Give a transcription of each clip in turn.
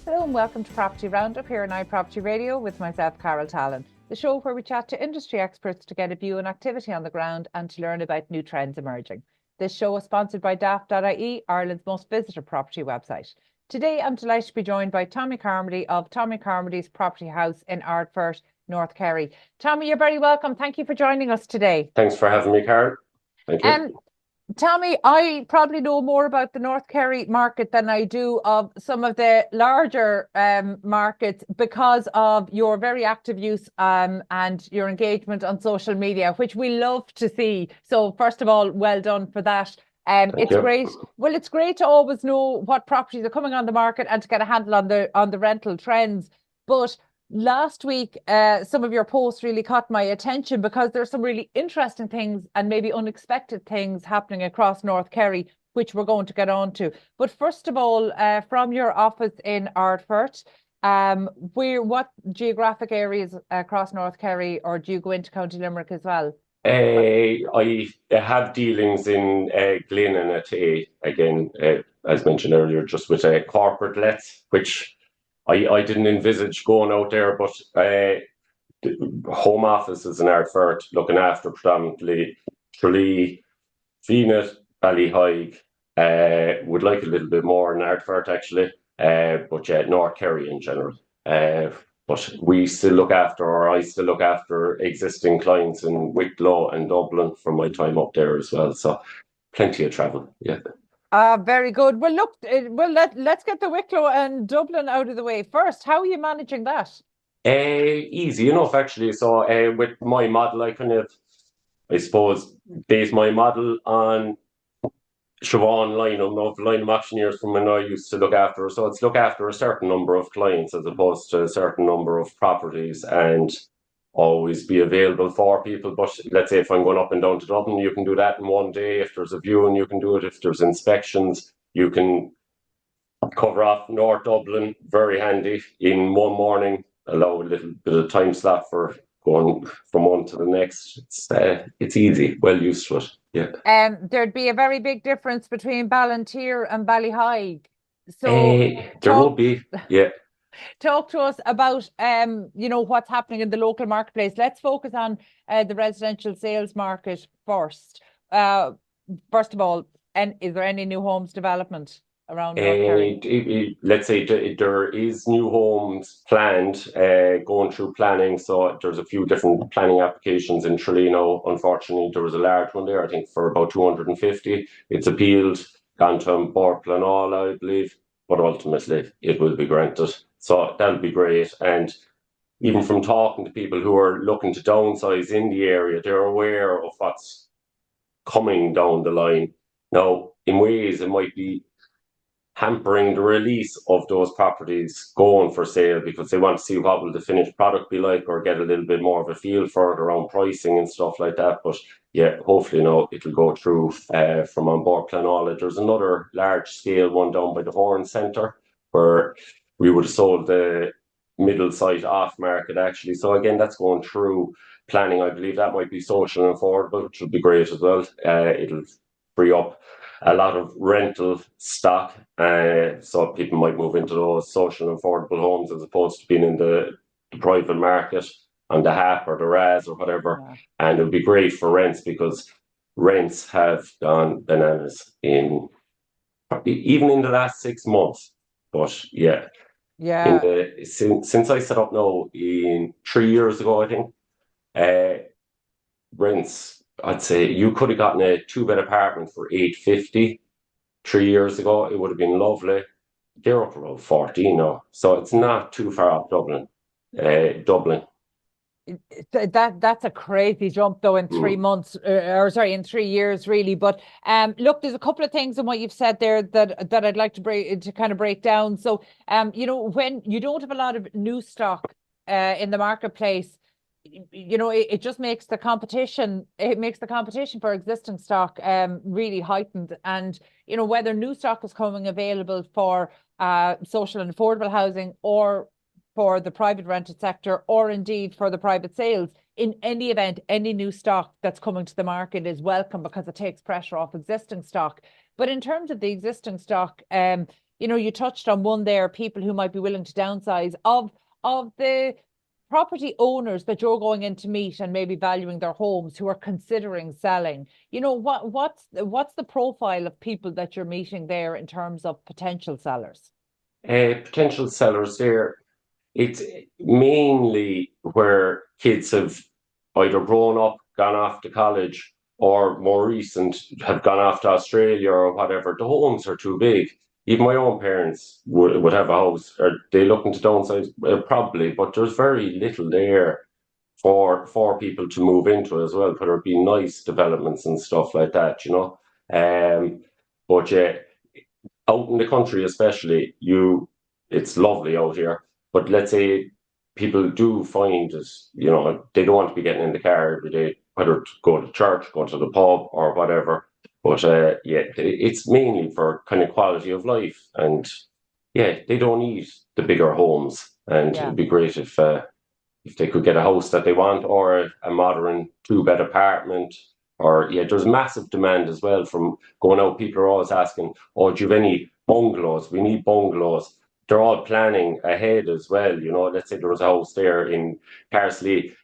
Hello and welcome to Property Roundup here on iPropertyRadio with myself, Carol Tallon, the show where we chat to industry experts to get a view on activity on the ground and to learn about new trends emerging. This show is sponsored by daft.ie, Ireland's most visited property website. Today, I'm delighted to be joined by Tommy Carmody of Tommy Carmody's Property House in Ardfert, North Kerry. Tommy, you're very welcome. Thank you for joining us today. Thanks for having me, Carol. Thank you. Tommy, I probably know more about the North Kerry market than I do of some of the larger markets because of your very active use and your engagement on social media, which we love to see. So first of all, well done for that. It's great. Well, it's great to always know what properties are coming on the market and to get a handle on the rental trends. But last week, some of your posts really caught my attention because there's some really interesting things and maybe unexpected things happening across North Kerry, which we're going to get on to. But first of all, from your office in Ardfert, what geographic areas across North Kerry, or do you go into County Limerick as well? I have dealings in Glynn and Atay, again, as mentioned earlier, just with corporate lets, which I didn't envisage going out there, but home offices in Ardfert looking after predominantly Tralee, Venus, Ballyhaig, would like a little bit more in Ardfert actually, but yeah, North Kerry in general. But we still look after, or I still look after existing clients in Wicklow and Dublin from my time up there as well. So plenty of travel, yeah. Very good. Well, look, let's get the Wicklow and Dublin out of the way first. How are you managing that? Easy enough, actually. So with my model, I suppose, base my model on Siobhan line of auctioneers from when I used to look after. So it's look after a certain number of clients as opposed to a certain number of properties and always be available for people. But let's say if I'm going up and down to Dublin, you can do that in one day. If there's a viewing, you can do it. If there's inspections, you can cover off North Dublin, very handy, in one morning, allow a little bit of time slot for going from one to the next. It's easy, well used to it, yeah. There'd be a very big difference between Ballantyre and Ballyhaig. So there will be, yeah. Talk to us about what's happening in the local marketplace. Let's focus on the residential sales market first. First of all, is there any new homes development around North Kerry? Let's say there is new homes planned, going through planning. So there's a few different planning applications in Tralee now. Unfortunately, there was a large one there, I think, for about 250. It's appealed, gone to board plan all, I believe, but ultimately it will be granted. So that'll be great. And even from talking to people who are looking to downsize in the area, they're aware of what's coming down the line. Now, in ways, it might be hampering the release of those properties going for sale because they want to see what will the finished product be like or get a little bit more of a feel for it around pricing and stuff like that. But yeah, hopefully now it'll go through from on board plan all. There's another large scale one down by the Horn Centre where we would have sold the middle site off market actually. So again, that's going through planning. I believe that might be social and affordable, which would be great as well. It'll free up a lot of rental stock, so people might move into those social and affordable homes as opposed to being in the private market on the HAP or the RAS or whatever. Yeah. And it would be great for rents because rents have gone bananas even in the last 6 months. But yeah. Since I set up now in 3 years ago, I think, rents, I'd say you could have gotten a 2-bed apartment for $850 3 years ago. It would have been lovely. They're up around 14 now, so it's not too far off Dublin. That's a crazy jump though in 3 months, in 3 years really. But look, there's a couple of things in what you've said there that I'd like to break down. So when you don't have a lot of new stock in the marketplace, it just makes the competition. It makes the competition for existing stock really heightened. And whether new stock is coming available for social and affordable housing or for the private rented sector, or indeed for the private sales, in any event, any new stock that's coming to the market is welcome because it takes pressure off existing stock. But in terms of the existing stock, you touched on one there, people who might be willing to downsize. Of the property owners that you're going in to meet and maybe valuing their homes who are considering selling, what's the profile of people that you're meeting there in terms of potential sellers? Potential sellers there, it's mainly where kids have either grown up, gone off to college, or more recent have gone off to Australia or whatever. The homes are too big. Even my own parents would have a house. Are they looking to downsize? Probably, but there's very little there for people to move into as well, whether it be nice developments and stuff like that, But yeah, out in the country especially, it's lovely out here. But let's say people do find it, they don't want to be getting in the car every day, whether to go to church, go to the pub or whatever. But yeah, it's mainly for kind of quality of life. And yeah, they don't need the bigger homes. And Yeah. it'd be great if they could get a house that they want, or a modern two-bed apartment. Or yeah, there's massive demand as well from going out. People are always asking, "Oh, do you have any bungalows? We need bungalows." They're all planning ahead as well. Let's say there was a house there in Carsley,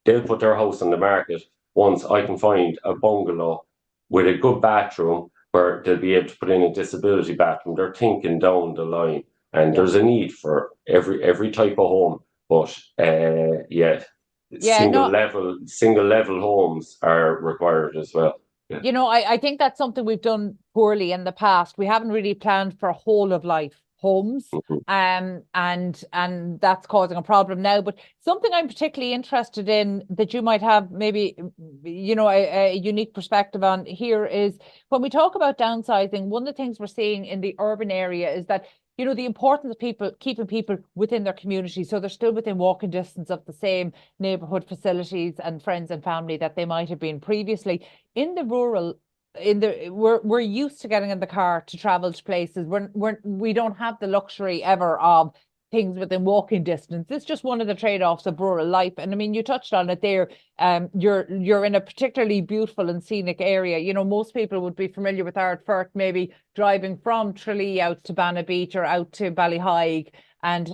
they'll put their house on the market once I can find a bungalow with a good bathroom where they'll be able to put in a disability bathroom. They're thinking down the line, and Yeah. there's a need for every type of home. But yeah, Yeah, no, single level homes are required as well. Yeah. I think that's something we've done poorly in the past. We haven't really planned for whole of life homes. Mhm. And that's causing a problem now. But something I'm particularly interested in that you might have maybe, a unique perspective on here is when we talk about downsizing, one of the things we're seeing in the urban area is that the importance of keeping people within their community, so they're still within walking distance of the same neighborhood facilities and friends and family that they might have been previously. In the rural, we're used to getting in the car to travel to places. We don't have the luxury ever of things within walking distance. It's just one of the trade-offs of rural life. And I mean, you touched on it there. You're in a particularly beautiful and scenic area. Most people would be familiar with Ardfert, maybe driving from Tralee out to Banna Beach or out to Ballyhaig and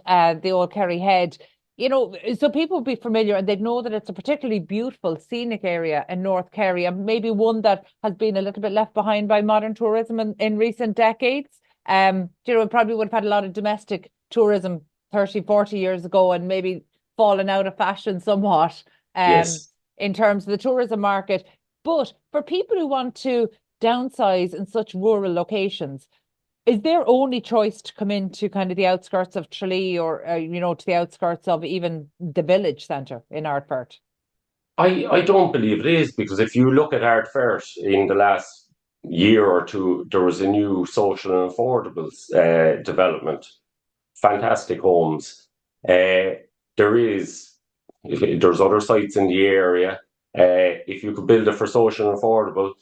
the old Kerry Head. So people would be familiar and they'd know that it's a particularly beautiful scenic area in North Kerry, and maybe one that has been a little bit left behind by modern tourism in recent decades. It probably would have had a lot of domestic tourism 30, 40 years ago and maybe fallen out of fashion somewhat Yes. in terms of the tourism market. But for people who want to downsize in such rural locations, is their only choice to come into kind of the outskirts of Tralee or, to the outskirts of even the village centre in Ardfert? I don't believe it is, because if you look at Ardfert in the last year or two, there was a new social and affordables development. Fantastic homes. There's other sites in the area. If you could build it for social and affordable,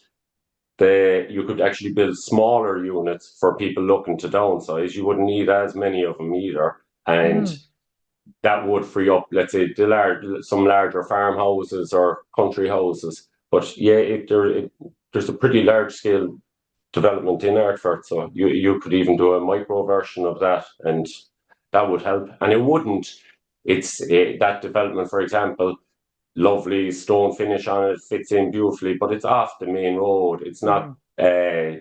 you could actually build smaller units for people looking to downsize. You wouldn't need as many of them either, and that would free up, let's say, some larger farmhouses or country houses. But yeah, there's a pretty large scale development in Ardfert, so you could even do a micro version of that, and that would help. And it wouldn't. It's that development, for example, lovely stone finish on it, fits in beautifully, but it's off the main road. It's not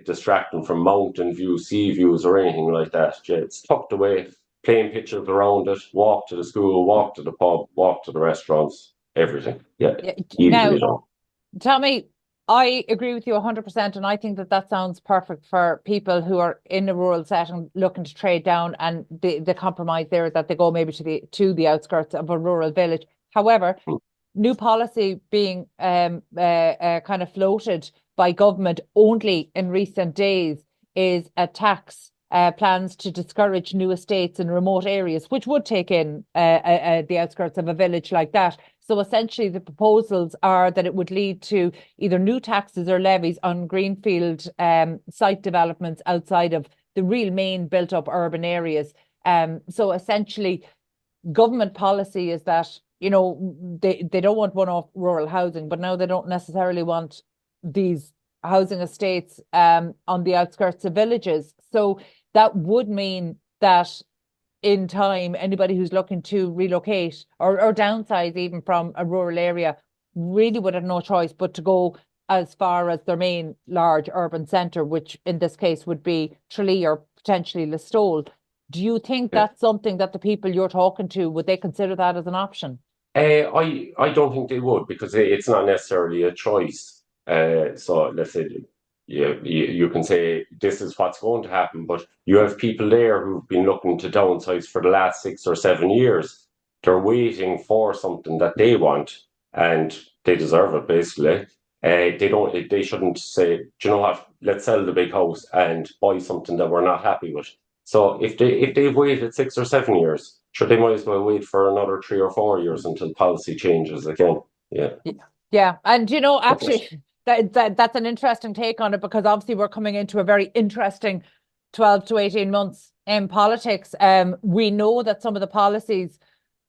distracting from mountain views, sea views, or anything like that. Yeah, it's tucked away, plain pictures around it, walk to the school, walk to the pub, walk to the restaurants, everything. Yeah, easily done. Tell me, I agree with you 100%, and I think that sounds perfect for people who are in a rural setting looking to trade down, and the compromise there is that they go maybe to the outskirts of a rural village. However, new policy being kind of floated by government only in recent days is a tax plans to discourage new estates in remote areas, which would take in the outskirts of a village like that. So essentially, the proposals are that it would lead to either new taxes or levies on greenfield site developments outside of the real main built-up urban areas. So essentially, government policy is that they don't want one-off rural housing, but now they don't necessarily want these housing estates on the outskirts of villages. So that would mean that in time, anybody who's looking to relocate or downsize even from a rural area really would have no choice but to go as far as their main large urban centre, which in this case would be Tralee or potentially Listowel. Do you think that's something that the people you're talking to, would they consider that as an option? I don't think they would, because it's not necessarily a choice. So let's say you can say this is what's going to happen, but you have people there who've been looking to downsize for the last 6 or 7 years. They're waiting for something that they want, and they deserve it basically. They don't. They shouldn't say, "Do you know what? Let's sell the big house and buy something that we're not happy with." So if they've waited 6 or 7 years, sure, they might as well wait for another 3 or 4 years until policy changes again. Yeah. Yeah. And actually that's an interesting take on it, because obviously we're coming into a very interesting 12 to 18 months in politics. We know that some of the policies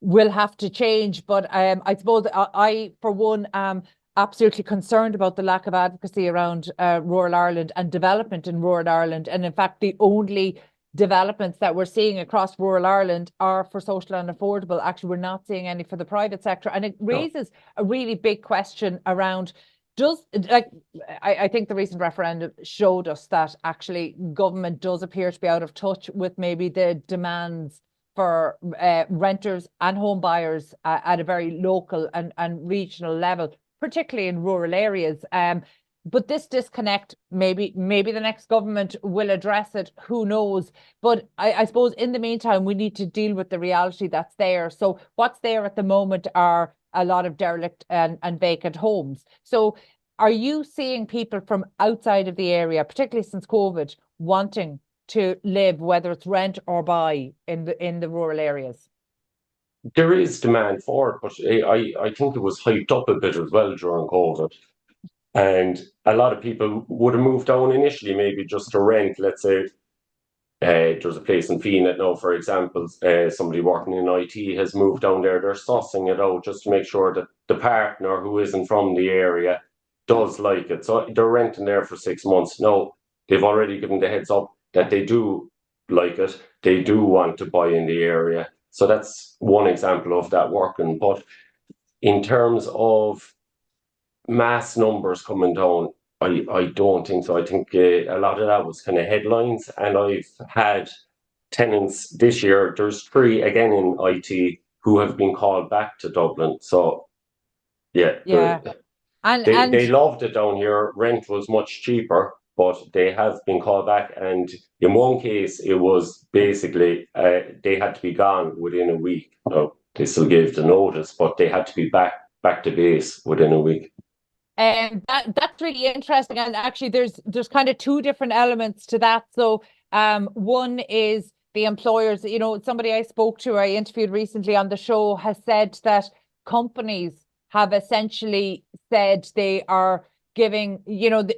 will have to change, but I suppose I for one am absolutely concerned about the lack of advocacy around rural Ireland and development in rural Ireland. And in fact, the only developments that we're seeing across rural Ireland are for social and affordable. Actually, we're not seeing any for the private sector. And it raises a really big question around, I think the recent referendum showed us that actually government does appear to be out of touch with maybe the demands for renters and home buyers at a very local and regional level, particularly in rural areas. But this disconnect, maybe the next government will address it, who knows? But I suppose in the meantime, we need to deal with the reality that's there. So what's there at the moment are a lot of derelict and vacant homes. So are you seeing people from outside of the area, particularly since COVID, wanting to live, whether it's rent or buy, in the rural areas? There is demand for it, but I think it was hyped up a bit as well during COVID. And a lot of people would have moved down initially, maybe just to rent. Let's say there's a place in Feenet now, for example, somebody working in IT has moved down there. They're sussing it out just to make sure that the partner who isn't from the area does like it. So they're renting there for 6 months. Now, they've already given the heads up that they do like it. They do want to buy in the area. So that's one example of that working. But in terms of mass numbers coming down, I don't think so. I think a lot of that was kind of headlines. And I've had tenants this year, there's three again in IT who have been called back to Dublin. So, yeah, Yeah. they loved it down here. Rent was much cheaper, but they have been called back. And in one case, it was basically they had to be gone within a week. They still gave the notice, but they had to be back to base within a week. And that's really interesting. And actually, there's kind of two different elements to that. So, one is the employers. Somebody I spoke to, I interviewed recently on the show, has said that companies have essentially said they are giving,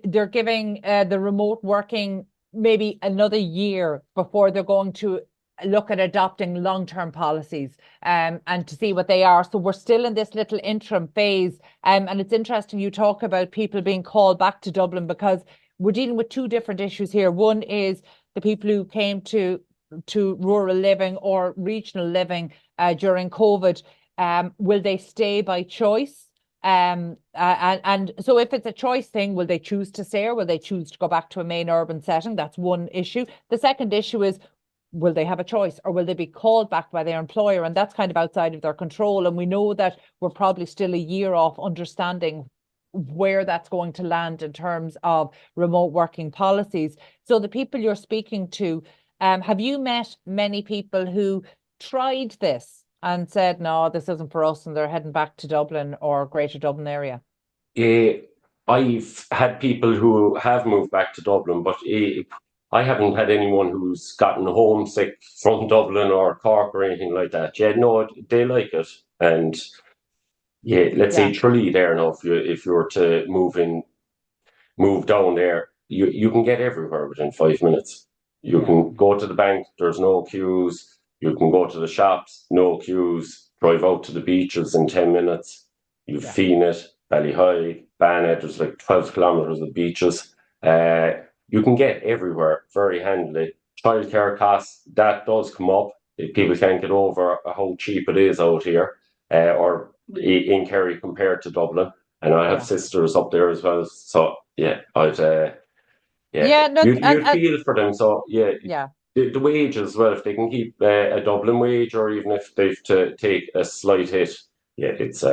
they're giving the remote working maybe another year before they're going to look at adopting long-term policies and to see what they are. So we're still in this little interim phase. And it's interesting you talk about people being called back to Dublin, because we're dealing with two different issues here. One is the people who came to rural living or regional living during COVID. Will they stay by choice? And so if it's a choice thing, will they choose to stay or will they choose to go back to a main urban setting? That's one issue. The second issue is, will they have a choice or will they be called back by their employer? And that's kind of outside of their control. And we know that we're probably still a year off understanding where that's going to land in terms of remote working policies. So the people you're speaking to, have you met many people who tried this and said, no, this isn't for us, and they're heading back to Dublin or Greater Dublin area? I've had people who have moved back to Dublin, but I haven't had anyone who's gotten homesick from Dublin or Cork or anything like that. Yeah, no, they like it. And yeah, let's say Tralee there now, if you were to move down there, you can get everywhere within 5 minutes. You can go to the bank, there's no queues. You can go to the shops, no queues. Drive out to the beaches in 10 minutes. You've Feenet, Ballyhigh, Bannet, there's like 12 kilometres of beaches. You can get everywhere very handily. childcare costs, that does come up. People can't get over how cheap it is out here, or in Kerry compared to Dublin. And I have sisters up there as well. So yeah, No, you feel for them. So yeah. The wage as well, if they can keep a Dublin wage, or even if they've to take a slight hit, it's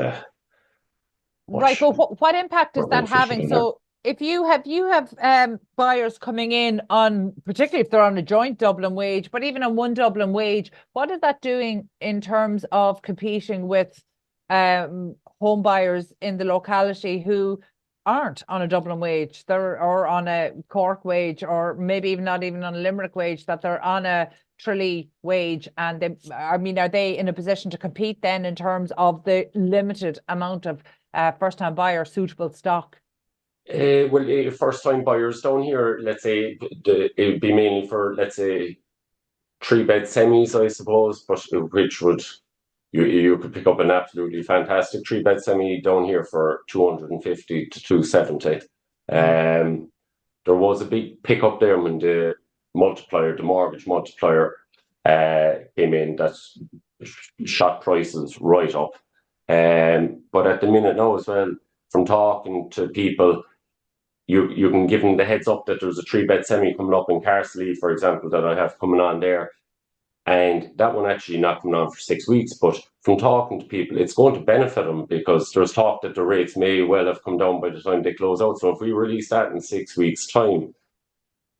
Right, but what impact is more that beneficial having? than that. So if you have buyers coming in on, particularly if they're on a joint Dublin wage, but even on one Dublin wage, what is that doing in terms of competing with home buyers in the locality who aren't on a Dublin wage, they're or on a Cork wage, or maybe even not even on a Limerick wage, that they're on a Tralee wage, and they, I mean, are they in a position to compete then in terms of the limited amount of first-time buyer suitable stock? First-time buyers down here, let's say, it'd be mainly for, let's say, three-bed semis, I suppose, but which would you could pick up an absolutely fantastic three-bed semi down here for 250 to 270. There was a big pickup there when the mortgage multiplier, came in. That shot prices right up. But at the minute now as well, from talking to people, you can give them the heads up that there's a three-bed semi coming up in Carsley, for example, that I have coming on there. And that one actually not coming on for 6 weeks. But from talking to people, it's going to benefit them, because there's talk that the rates may well have come down by the time they close out. So if we release that in 6 weeks' time,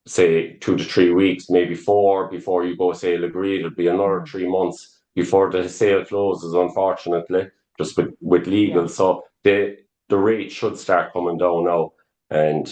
say 2 to 3 weeks, maybe 4 before you go sale agreed, it'll be another 3 months before the sale closes, unfortunately, just with legal. So the rate should start coming down now. And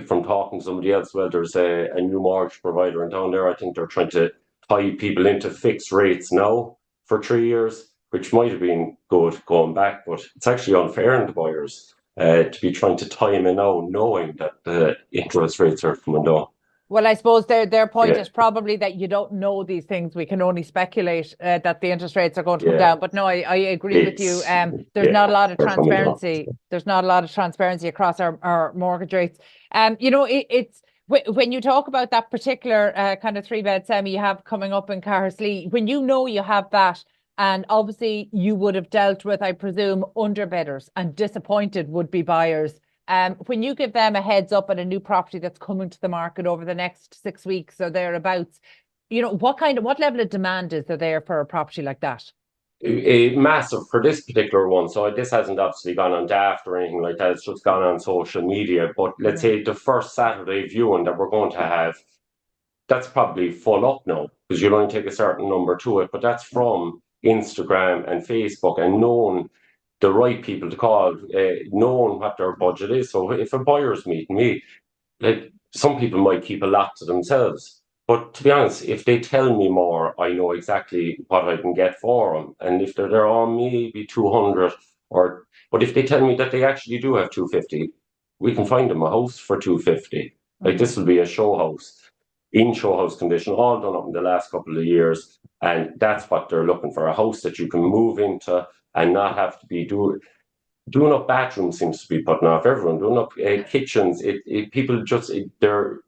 from talking to somebody else, well, there's a new mortgage provider in town there. I think they're trying to tie people into fixed rates now for 3 years, which might have been good going back, but it's actually unfair on the buyers to be trying to tie them in now, knowing that the interest rates are coming down. Well, I suppose their point is probably that you don't know these things. We can only speculate that the interest rates are going to come down. But no, I agree with you. There's not a lot of transparency. There's not a lot of transparency across our mortgage rates. It's when you talk about that particular kind of three-bed semi you have coming up in Carsley, when you know you have that, and obviously you would have dealt with, I presume, underbidders and disappointed would-be buyers. When you give them a heads up on a new property that's coming to the market over the next 6 weeks or thereabouts, what level of demand is there for a property like that? Massive for this particular one. So this hasn't obviously gone on Daft or anything like that. It's just gone on social media. But let's say the first Saturday viewing that we're going to have, that's probably full up now, because you'll only take a certain number to it. But that's from Instagram and Facebook, and knowing the right people to call, knowing what their budget is. So if a buyer's meeting me, like, some people might keep a lot to themselves. But to be honest, if they tell me more, I know exactly what I can get for them. And if they're on maybe 200, but if they tell me that they actually do have 250, we can find them a house for 250. Like, this will be a show house, in show house condition, all done up in the last couple of years. And that's what they're looking for, a house that you can move into and not have to be doing up bathrooms seems to be putting off everyone. Doing up kitchens, people just, their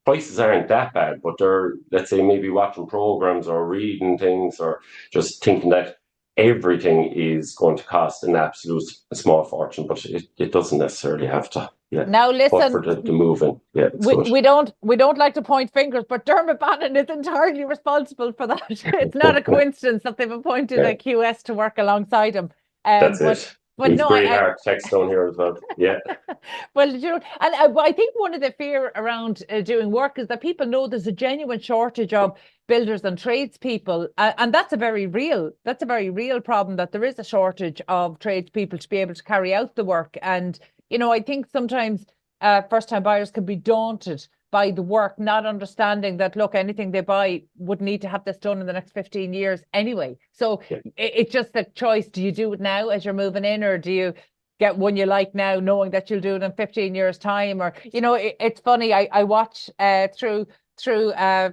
prices aren't that bad, but they're, let's say, maybe watching programs or reading things, or just thinking that everything is going to cost an absolute small fortune, but it doesn't necessarily have to. Yeah. Now listen, but for the moving, we don't like to point fingers, but Dermot Bannon is entirely responsible for that. It's not a coincidence that they've appointed a QS to work alongside him. That's it. But no, great architects down here as well. Yeah. Well, and I think one of the fear around doing work is that people know there's a genuine shortage of builders and tradespeople, and that's a very real problem, that there is a shortage of tradespeople to be able to carry out the work. And I think sometimes first-time buyers can be daunted by the work, not understanding that, look, anything they buy would need to have this done in the next 15 years anyway. So it's just a choice. Do you do it now as you're moving in, or do you get one you like now, knowing that you'll do it in 15 years' time? Or, it's funny, I watch through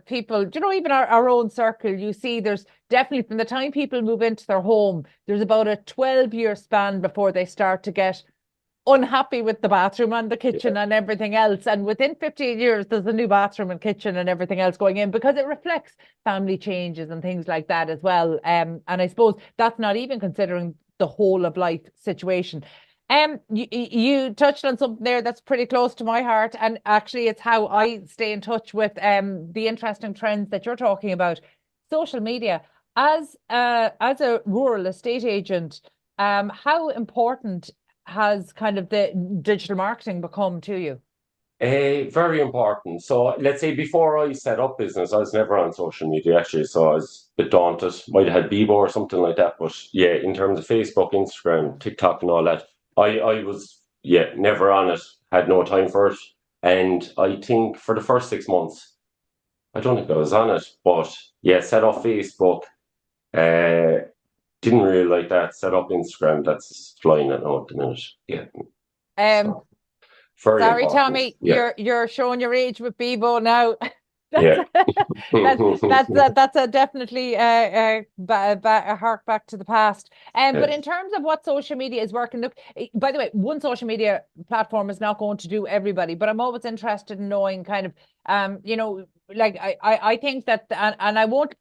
people, even our own circle, you see there's definitely, from the time people move into their home, there's about a 12-year span before they start to get unhappy with the bathroom and the kitchen and everything else. And within 15 years, there's a new bathroom and kitchen and everything else going in because it reflects family changes and things like that as well. And I suppose that's not even considering the whole of life situation. You touched on something there that's pretty close to my heart, and actually it's how I stay in touch with the interesting trends that you're talking about. Social media. As a rural estate agent, how important has kind of the digital marketing become to you? Very important. So let's say before I set up business, I was never on social media actually, so I was a bit daunted. Might have had Bebo or something like that, but yeah, in terms of Facebook, Instagram, TikTok, and all that, I was never on it. Had no time for it, and I think for the first 6 months, I don't think I was on it, but yeah, set up Facebook. Didn't really like that. Set up Instagram. That's flying at the minute. Yeah. Um, So, very Sorry, important. Tommy, Yeah. you're showing your age with Bebo now. Yeah. That's a definitely a hark back to the past. But in terms of what social media is working, look, by the way, one social media platform is not going to do everybody, but I'm always interested in knowing kind of, like I think that, and I won't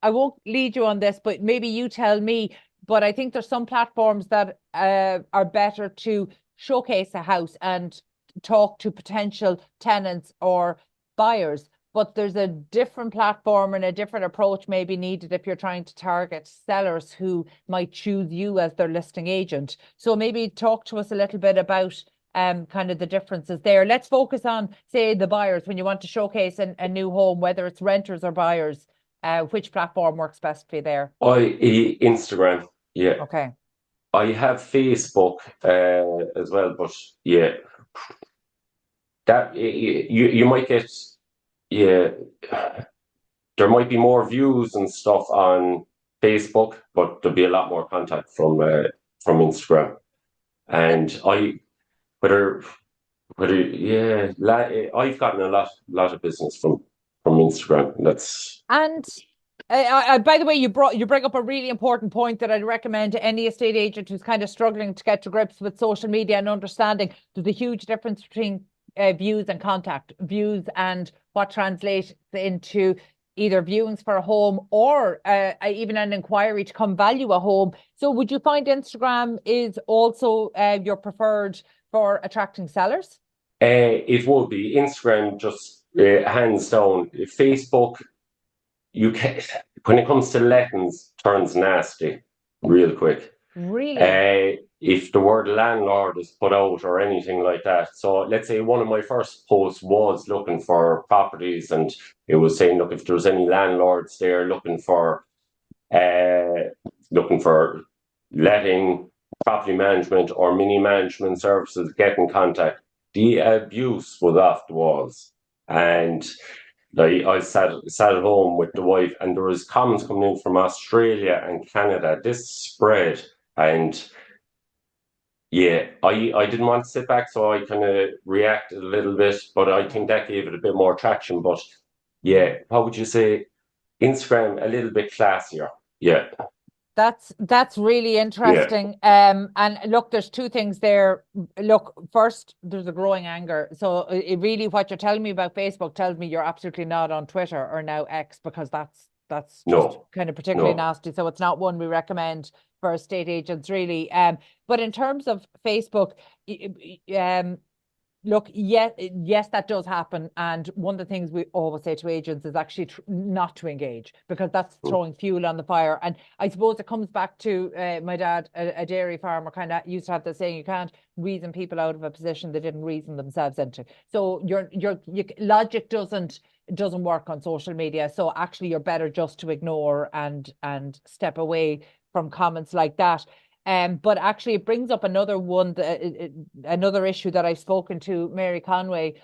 lead you on this, but maybe you tell me. But I think there's some platforms that are better to showcase a house and talk to potential tenants or buyers, but there's a different platform and a different approach may be needed if you're trying to target sellers who might choose you as their listing agent. So maybe talk to us a little bit about kind of the differences there. Let's focus on, say, the buyers. When you want to showcase a new home, whether it's renters or buyers, which platform works best for you there? Instagram. Yeah. Okay. I have Facebook as well, but yeah, that you might get there might be more views and stuff on Facebook, but there'll be a lot more contact from Instagram. And I've gotten a lot of business from Instagram. And by the way, you bring up a really important point that I'd recommend to any estate agent who's kind of struggling to get to grips with social media and understanding there's a huge difference between views and contact, views and what translates into either viewings for a home or even an inquiry to come value a home. So would you find Instagram is also your preferred for attracting sellers? It would be Instagram, just hands down. Facebook, when it comes to lettings, turns nasty real quick. Really? If the word landlord is put out or anything like that. So let's say one of my first posts was looking for properties, and it was saying, look, if there's any landlords there looking for letting, property management or mini management services, get in contact. The abuse was off the walls. And I sat at home with the wife, and there was comments coming in from Australia and Canada. This spread, and yeah, I didn't want to sit back, so I kind of reacted a little bit, but I think that gave it a bit more traction. But yeah, how would you say Instagram a little bit classier? Yeah. That's really interesting. And look, there's two things there. Look, first, there's a growing anger. So it really, what you're telling me about Facebook tells me you're absolutely not on Twitter or now X, because that's just kind of particularly nasty. So it's not one we recommend for estate agents, really. But in terms of Facebook, look, yes, that does happen. And one of the things we always say to agents is actually not to engage, because that's throwing fuel on the fire. And I suppose it comes back to my dad, a dairy farmer, kind of used to have the saying, you can't reason people out of a position they didn't reason themselves into. So your logic doesn't work on social media. So actually you're better just to ignore and step away from comments like that. But actually, it brings up another one, another issue that I've spoken to Mary Conway,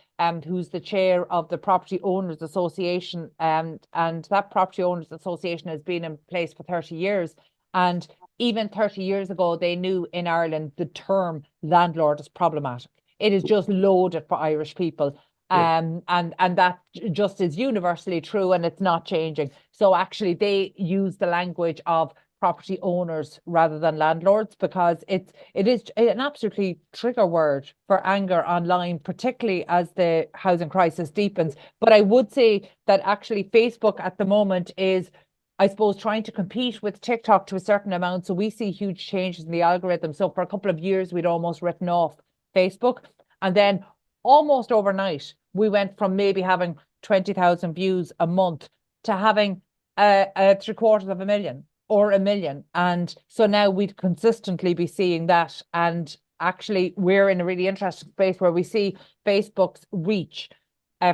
who's the chair of the Property Owners Association, and that Property Owners Association has been in place for 30 years. And even 30 years ago, they knew in Ireland the term landlord is problematic. It is just loaded for Irish people. And that just is universally true, and it's not changing. So actually, they use the language of property owners rather than landlords, because it is an absolutely trigger word for anger online, particularly as the housing crisis deepens. But I would say that actually Facebook at the moment is, I suppose, trying to compete with TikTok to a certain amount. So we see huge changes in the algorithm. So for a couple of years, we'd almost written off Facebook. And then almost overnight, we went from maybe having 20,000 views a month to having 750,000 or 1 million. And so now we'd consistently be seeing that. And actually, we're in a really interesting space where we see Facebook's reach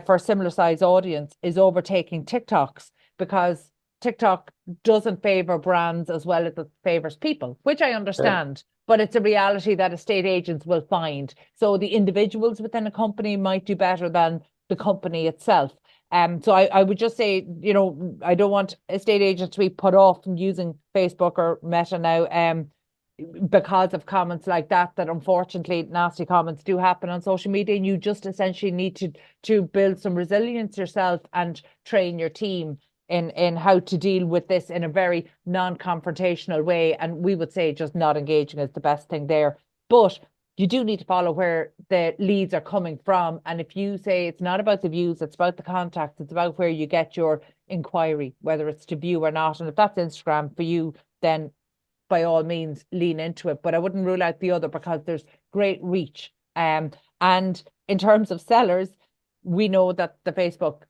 for a similar size audience is overtaking TikTok's, because TikTok doesn't favor brands as well as it favors people, which I understand. Yeah. But it's a reality that estate agents will find. So the individuals within a company might do better than the company itself. So I would just say, I don't want estate agents to be put off from using Facebook or Meta now, because of comments like that unfortunately nasty comments do happen on social media, and you just essentially need to build some resilience yourself and train your team in how to deal with this in a very non-confrontational way. And we would say just not engaging is the best thing there. But you do need to follow where the leads are coming from. And if you say it's not about the views, it's about the contacts, it's about where you get your inquiry, whether it's to view or not. And if that's Instagram for you, then by all means lean into it. But I wouldn't rule out the other, because there's great reach. And in terms of sellers, we know that the Facebook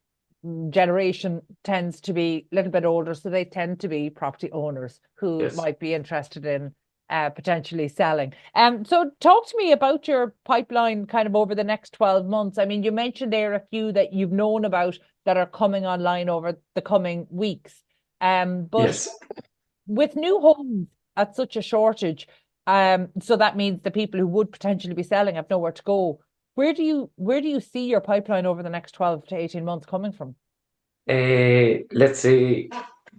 generation tends to be a little bit older, so they tend to be property owners who yes. might be interested in potentially selling. So talk to me about your pipeline kind of over the next 12 months. I mean, you mentioned there a few that you've known about that are coming online over the coming weeks. But yes. with new homes at such a shortage, so that means the people who would potentially be selling have nowhere to go. Where do you see your pipeline over the next 12 to 18 months coming from? Let's say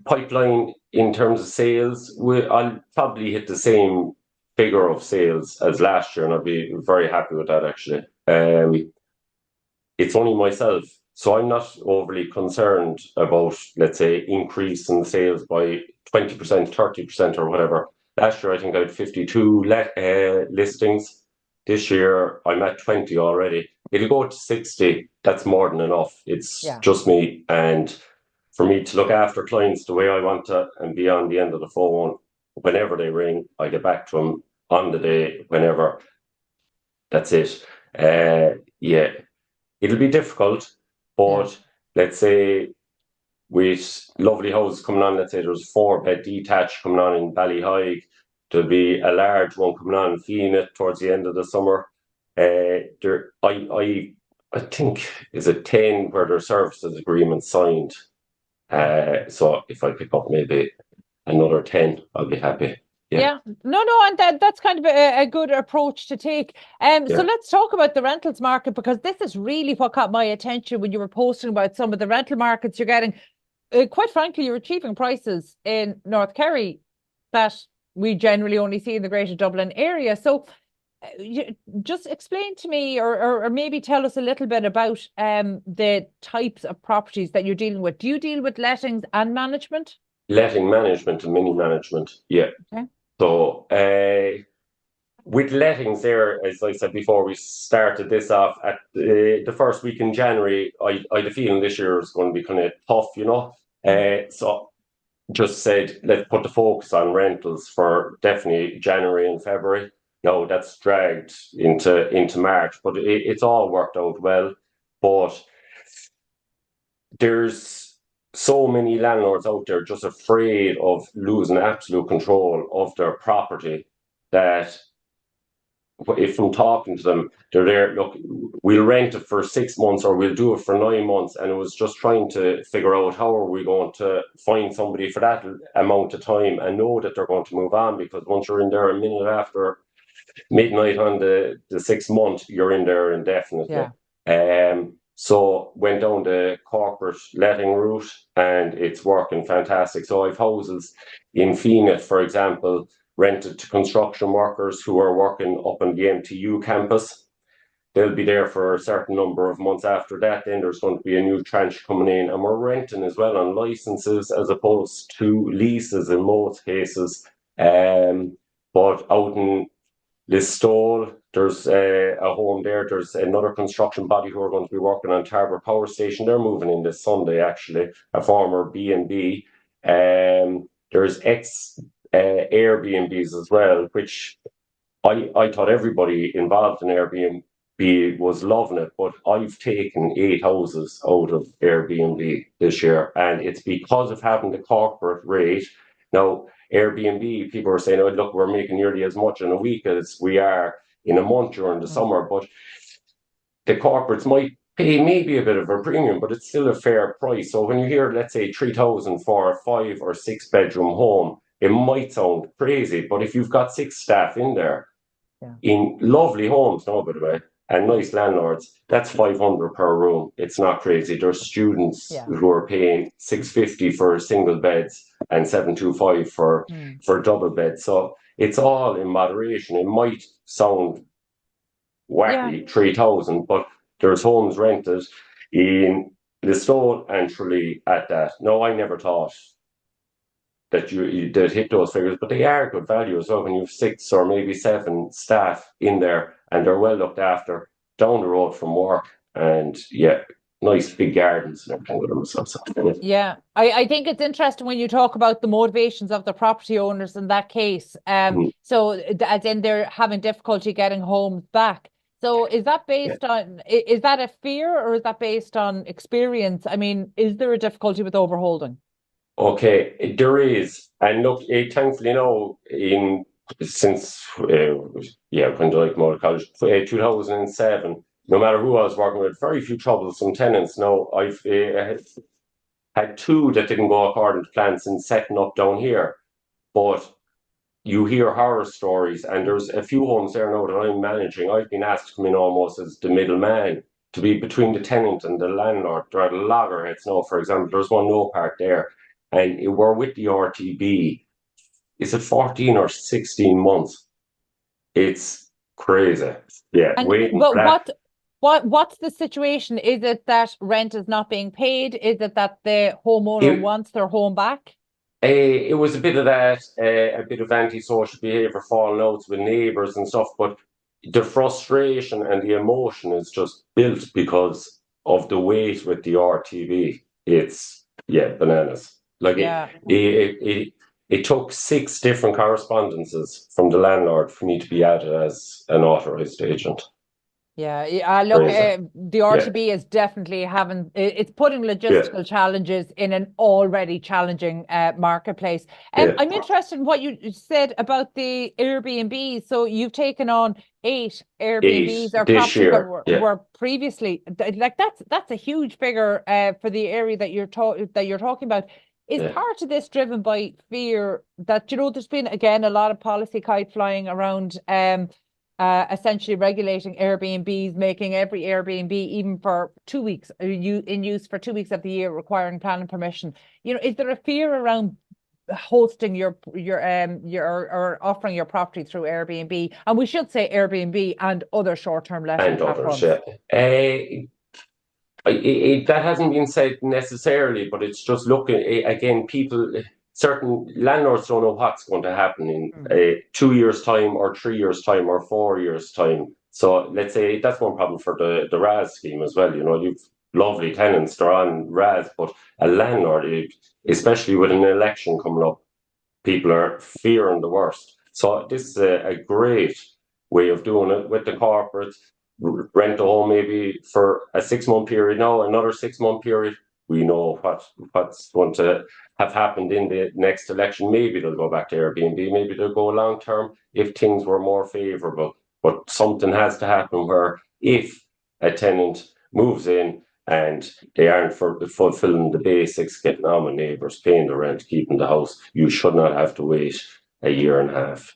pipeline in terms of sales, I'll probably hit the same figure of sales as last year, and I'll be very happy with that actually. It's only myself, so I'm not overly concerned about, let's say, increase in sales by 20%, 30% or whatever. Last year I think I had 52 listings. This year I'm at 20 already. It'll go to 60. That's more than enough. It's just me, and for me to look after clients the way I want to and be on the end of the phone whenever they ring, I get back to them on the day, whenever. That's it. It'll be difficult, but let's say with lovely houses coming on, let's say there's 4-bed detached coming on in Ballyhige. There'll be a large one coming on in Phoenix towards the end of the summer. I think is it 10 where their services agreement signed. So if I pick up maybe another 10, I'll be happy. Yeah. No, and that's kind of a good approach to take. So let's talk about the rentals market, because this is really what caught my attention when you were posting about some of the rental markets you're getting. Quite frankly, you're achieving prices in North Kerry that we generally only see in the Greater Dublin area. So just explain to me, or maybe tell us a little bit about the types of properties that you're dealing with. Do you deal with lettings and management? Letting management and mini management, yeah. Okay. So with lettings there, as I said before, we started this off at the first week in January. I had a feeling this year is going to be kind of tough, so just said, let's put the focus on rentals for definitely January and February. No, that's dragged into March, but it's all worked out well. But there's so many landlords out there just afraid of losing absolute control of their property that if I'm talking to them, they're there, look, we'll rent it for 6 months or we'll do it for 9 months. And it was just trying to figure out how are we going to find somebody for that amount of time and know that they're going to move on, because once you're in there a minute after midnight on the 6th month, you're in there indefinitely. So went down the corporate letting route and it's working fantastic. So I've houses in Phoenix, for example, rented to construction workers who are working up on the MTU campus. they'll be there for a certain number of months after that. Then there's going to be a new tranche coming in, and we're renting as well on licenses as opposed to leases in most cases. But out in Listowel, there's a home there. There's another construction body who are going to be working on Tarbert Power Station. They're moving in this Sunday, actually, a former B&B. There's Airbnbs as well, which I thought everybody involved in Airbnb was loving it, but I've taken 8 houses out of Airbnb this year, and it's because of having the corporate rate. Now, Airbnb, people are saying, oh, look, we're making nearly as much in a week as we are in a month during the summer, but the corporates might pay maybe a bit of a premium, but it's still a fair price. So when you hear, let's say, 3,000 for a 5 or 6 bedroom home, it might sound crazy, but if you've got 6 staff in there, in lovely homes, no, by the way, and nice landlords, that's 500 per room. It's not crazy. There's students who are paying 650 for single beds and 725 for double beds. So it's all in moderation. It might sound wacky, 3,000, but there's homes rented in Listowel and Tralee at that. No, I never thought that you'd hit those figures, but they are good value as well when you have 6 or maybe 7 staff in there and they're well looked after down the road from work, and nice big gardens and everything with them. So. I think it's interesting when you talk about the motivations of the property owners in that case. So as in they're having difficulty getting homes back. So is that based on, is that a fear or is that based on experience? I mean, is there a difficulty with overholding? Okay, there is, and look, thankfully now, since when I came out of college, 2007, no matter who I was working with, very few troublesome tenants. Now I've had 2 that didn't go according to plan since setting up down here, but you hear horror stories, and there's a few homes there now that I'm managing. I've been asked to come in almost as the middleman, to be between the tenant and the landlord. There are loggerheads now, for example. There's one no park there, and we're with the RTB. Is it 14 or 16 months? It's crazy. Yeah. But what's the situation? Is it that rent is not being paid? Is it that the homeowner wants their home back? It was a bit of that, a bit of antisocial behaviour, falling outs with neighbours and stuff, but the frustration and the emotion is just built because of the weight with the RTB. It's, bananas. Like it took 6 different correspondences from the landlord for me to be added as an authorised agent. Look, the RTB is definitely it's putting logistical challenges in an already challenging marketplace. I'm interested in what you said about the Airbnb. So you've taken on 8 Airbnbs or properties that were previously, like that's a huge figure for the area that you're talking about. Is part of this driven by fear that, there's been, again, a lot of policy kite flying around, essentially regulating Airbnbs, making every Airbnb, even for 2 weeks, in use for 2 weeks of the year, requiring planning permission. Is there a fear around hosting or offering your property through Airbnb? And we should say Airbnb and other short-term letting platforms. That hasn't been said necessarily, but it's just looking, again, certain landlords don't know what's going to happen in 2 years' time or 3 years' time or 4 years' time. So let's say that's one problem for the RAS scheme as well. You've lovely tenants, they're on RAS, but a landlord, especially with an election coming up, people are fearing the worst. So this is a great way of doing it with the corporates. Rent a home maybe for a 6-month period now, another 6-month period. We know what's going to have happened in the next election. Maybe they'll go back to Airbnb, maybe they'll go long term if things were more favourable. But something has to happen where if a tenant moves in and they aren't fulfilling the basics, getting on with neighbours, paying the rent, keeping the house, you should not have to wait a year and a half.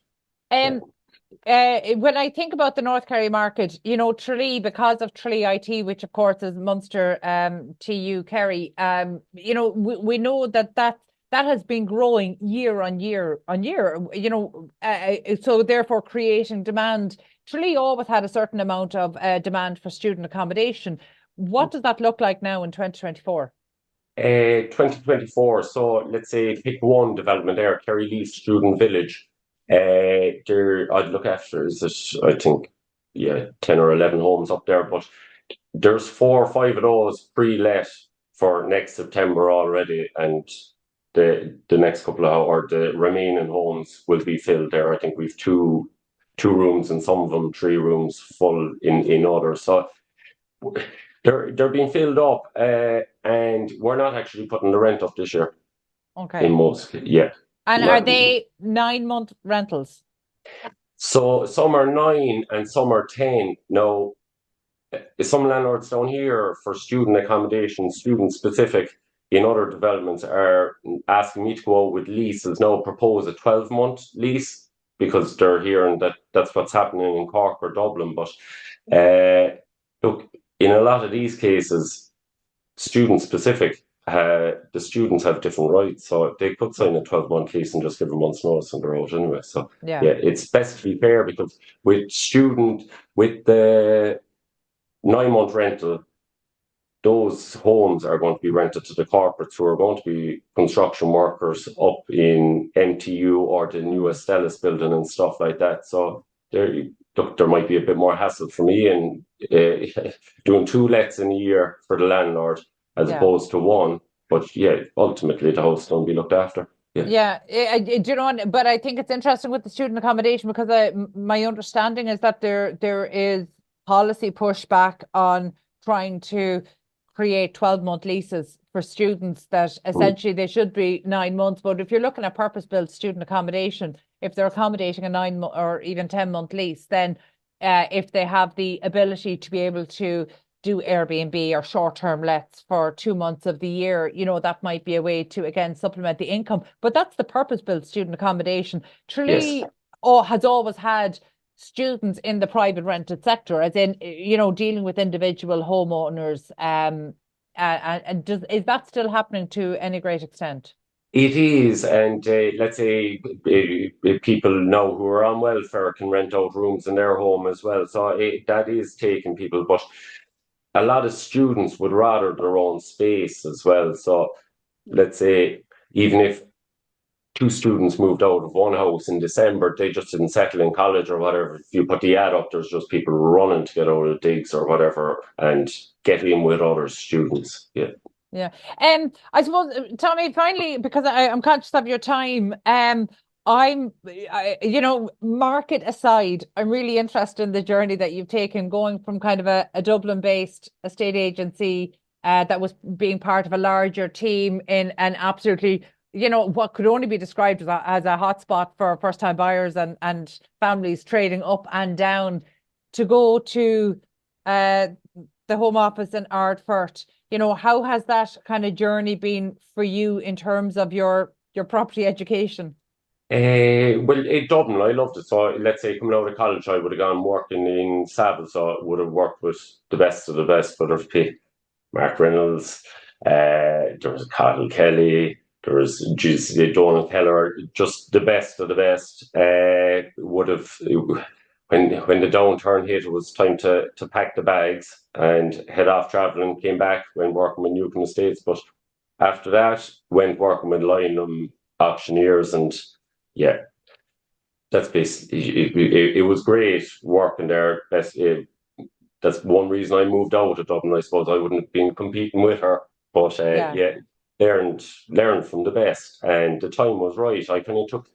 When I think about the North Kerry market, Tralee, because of Tralee IT, which of course is Munster TU Kerry, we know that has been growing year on year on year, so therefore creating demand Tralee always had a certain amount of demand for student accommodation. What does that look like now in 2024? 2024. So let's say pick one development there, Kerry Student Village. There, I'd look after, is it, I think, 10 or 11 homes up there, but there's 4 or 5 of those pre-let for next September already, and the next couple of, or the remaining homes will be filled there. I think we've two rooms and some of them 3 rooms full in others. So they're being filled up, and we're not actually putting the rent up this year Okay. in most. Yeah. And are they 9-month rentals? So some are 9 and some are 10. Now, some landlords down here for student accommodation, student specific, in other developments are asking me to go out with leases now, propose a 12-month lease because they're hearing that that's what's happening in Cork or Dublin. But look, in a lot of these cases, student specific, the students have different rights, so they could sign a 12-month lease and just give a month's notice and they're out anyway. So yeah, it's best to be fair, because with the 9-month rental, those homes are going to be rented to the corporates who are going to be construction workers up in MTU or the new Stellis building and stuff like that. So there might be a bit more hassle for me in doing 2 lets in a year for the landlord as opposed to 1. But ultimately the house don't be looked after. Do you know what? But I think it's interesting with the student accommodation, because my understanding is that there is policy pushback on trying to create 12-month leases for students, that essentially they should be 9 months. But if you're looking at purpose-built student accommodation, if they're accommodating a 9 or even 10-month lease, then if they have the ability to be able to do Airbnb or short-term lets for 2 months of the year, that might be a way to, again, supplement the income. But that's the purpose-built student accommodation. Tralee has always had students in the private rented sector, as in, dealing with individual homeowners. And is that still happening to any great extent? It is, and let's say people now who are on welfare can rent out rooms in their home as well. So that is taking people, but a lot of students would rather their own space as well. So let's say even if 2 students moved out of one house in December, they just didn't settle in college or whatever. If you put the ad up, there's just people running to get out of digs or whatever and get in with other students. Yeah. I suppose, Tommy, finally, because I'm conscious of your time, market aside, I'm really interested in the journey that you've taken, going from kind of a Dublin-based estate agency that was being part of a larger team in an absolutely, what could only be described as a hotspot for first-time buyers and families trading up and down, to go to the Home Office in Ardfert. How has that kind of journey been for you in terms of your property education? Well, in Dublin, I loved it. So let's say coming out of college, I would have gone working in Savile, so I would have worked with the best of the best, whether it be Mark Reynolds, there was Carol Kelly, there was Donald Keller, just the best of the best. Would have, when the downturn hit, it was time to pack the bags and head off travelling. Came back, went working with Newcombe Estates, but after that, went working with Lynham auctioneers, and that's basically it was great working there. That's one reason I moved out of Dublin. I suppose I wouldn't have been competing with her, but learned from the best, and the time was right. I kind of took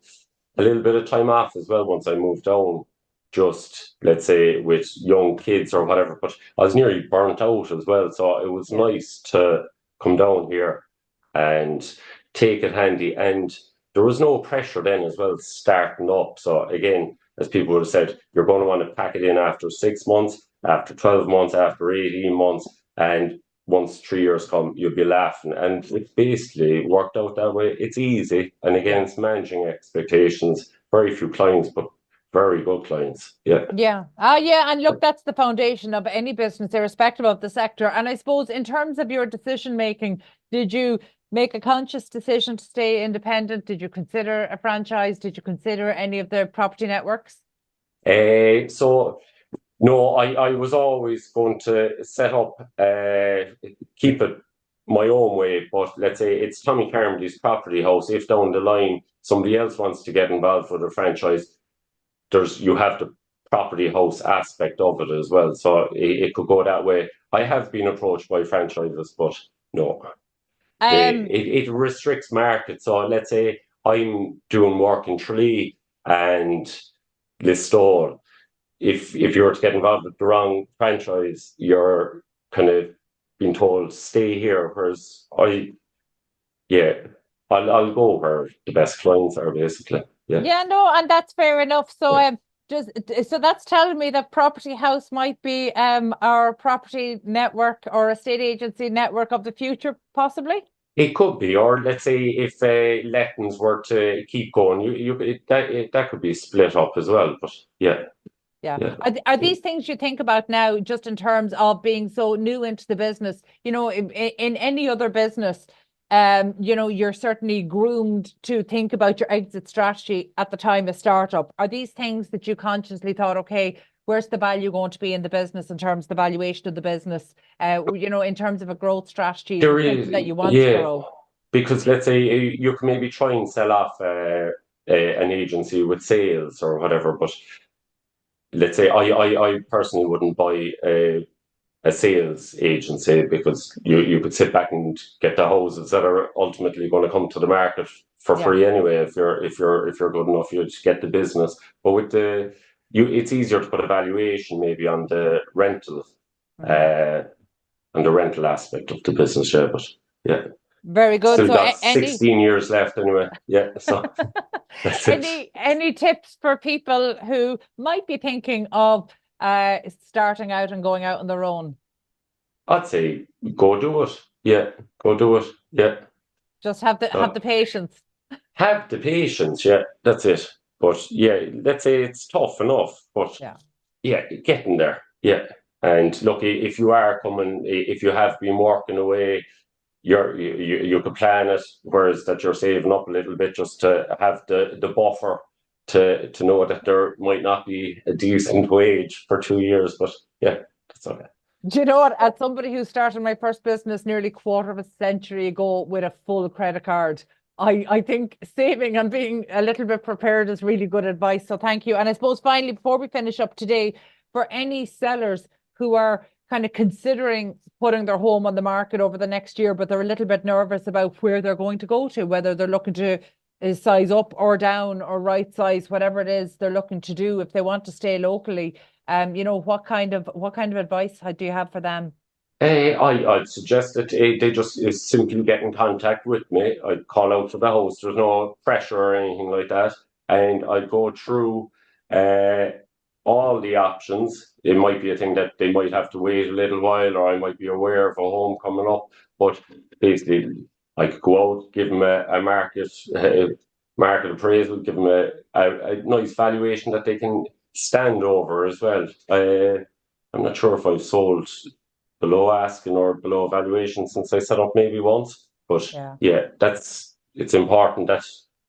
a little bit of time off as well once I moved down, just let's say with young kids or whatever. But I was nearly burnt out as well, so it was nice to come down here and take it handy. And there was no pressure then as well starting up. So again, as people would have said, you're going to want to pack it in after 6 months, after 12 months, after 18 months, and once 3 years come, you'll be laughing. And it basically worked out that way. It's easy, and again, it's managing expectations. Very few clients, but very good clients. And look, that's the foundation of any business, irrespective of the sector. And I suppose in terms of your decision making, did you make a conscious decision to stay independent? Did you consider a franchise? Did you consider any of the property networks? So no, I was always going to set up, keep it my own way, but let's say it's Tommy Carmody's property house. If down the line somebody else wants to get involved with a franchise, you have the property house aspect of it as well. So it could go that way. I have been approached by franchises, but no, it restricts market. So let's say I'm doing work in Tralee and Listowel. If you were to get involved with the wrong franchise, you're kind of being told stay here. Whereas I'll go where the best clients are, basically. Yeah, no, and that's fair enough. So Yeah. so that's telling me that Property House might be our property network or estate agency network of the future, possibly. It could be, or let's say if lettings were to keep going, that could be split up as well. But yeah. Are these things you think about now, just in terms of being so new into the business? You know, in any other business, you know, you're certainly groomed to think about your exit strategy at the time of startup. Are these things that you consciously thought, okay, where's the value going to be in the business in terms of the valuation of the business? You know, in terms of a growth strategy, There is, that you want to grow. because let's say you can maybe try and sell off an agency with sales or whatever, but let's say I personally wouldn't buy a sales agency, because you could sit back and get the houses that are ultimately going to come to the market for free anyway. If you're good enough, you just get the business. But with it's easier to put a valuation maybe on the rental, and the rental aspect of the business. Yeah, but yeah. Very good. Still So got 16 years left anyway. Yeah, so that's any tips for people who might be thinking of starting out and going out on their own? I'd say go do it. Yeah, go do it. Yeah. Just have the patience. Have the patience. Yeah, that's it. But yeah, let's say it's tough enough, but yeah, getting there. Yeah. And look, if you have been working away, you could plan it, whereas that you're saving up a little bit just to have the buffer to know that there might not be a decent wage for 2 years. But yeah, that's okay. Do you know what? As somebody who started my first business nearly quarter of a century ago with a full credit card, I think saving and being a little bit prepared is really good advice. So thank you. And I suppose finally, before we finish up today, for any sellers who are kind of considering putting their home on the market over the next year, but they're a little bit nervous about where they're going to go to, whether they're looking to size up or down or right size, whatever it is they're looking to do, if they want to stay locally, you know, what kind of advice do you have for them? I'd suggest that they just simply get in contact with me. I'd call out to the house. There's no pressure or anything like that. And I'd go through all the options. It might be a thing that they might have to wait a little while, or I might be aware of a home coming up. But basically, I could go out, give them a market appraisal, give them a nice valuation that they can stand over as well. I'm not sure if I've sold below asking or below valuation since I set up maybe once. But yeah, it's important that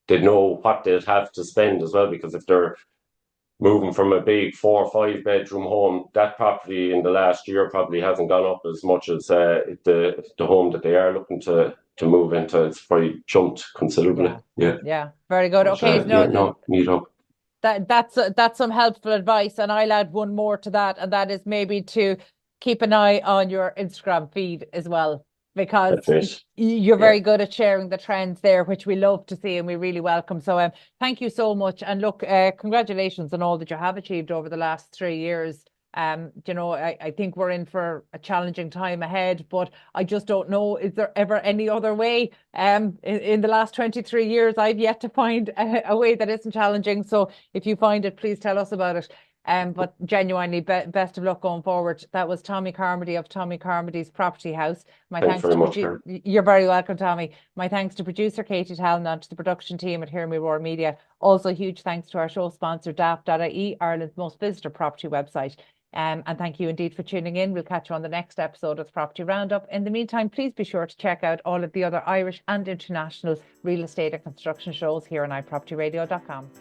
they know what they'd have to spend as well, because if they're moving from a big 4 or 5 bedroom home, that property in the last year probably hasn't gone up as much as the home that they are looking to move into. It's probably jumped considerably. Yeah, very good. Okay, meet up. That's some helpful advice, and I'll add one more to that, and that is maybe to keep an eye on your Instagram feed as well, because you're very good at sharing the trends there, which we love to see and we really welcome. So thank you so much, and look, congratulations on all that you have achieved over the last 3 years. You know, I think we're in for a challenging time ahead, but I just don't know, is there ever any other way? In the last 23 years, I've yet to find a way that isn't challenging. So if you find it, please tell us about it. But genuinely, best of luck going forward. That was Tommy Carmody of Tommy Carmody's Property House. Thanks very much, You're very welcome, Tommy. My thanks to producer Katie Tallon and to the production team at Hear Me Roar Media. Also, huge thanks to our show sponsor, daft.ie, Ireland's most visited property website. And thank you indeed for tuning in. We'll catch you on the next episode of the Property Roundup. In the meantime, please be sure to check out all of the other Irish and international real estate and construction shows here on iPropertyRadio.com.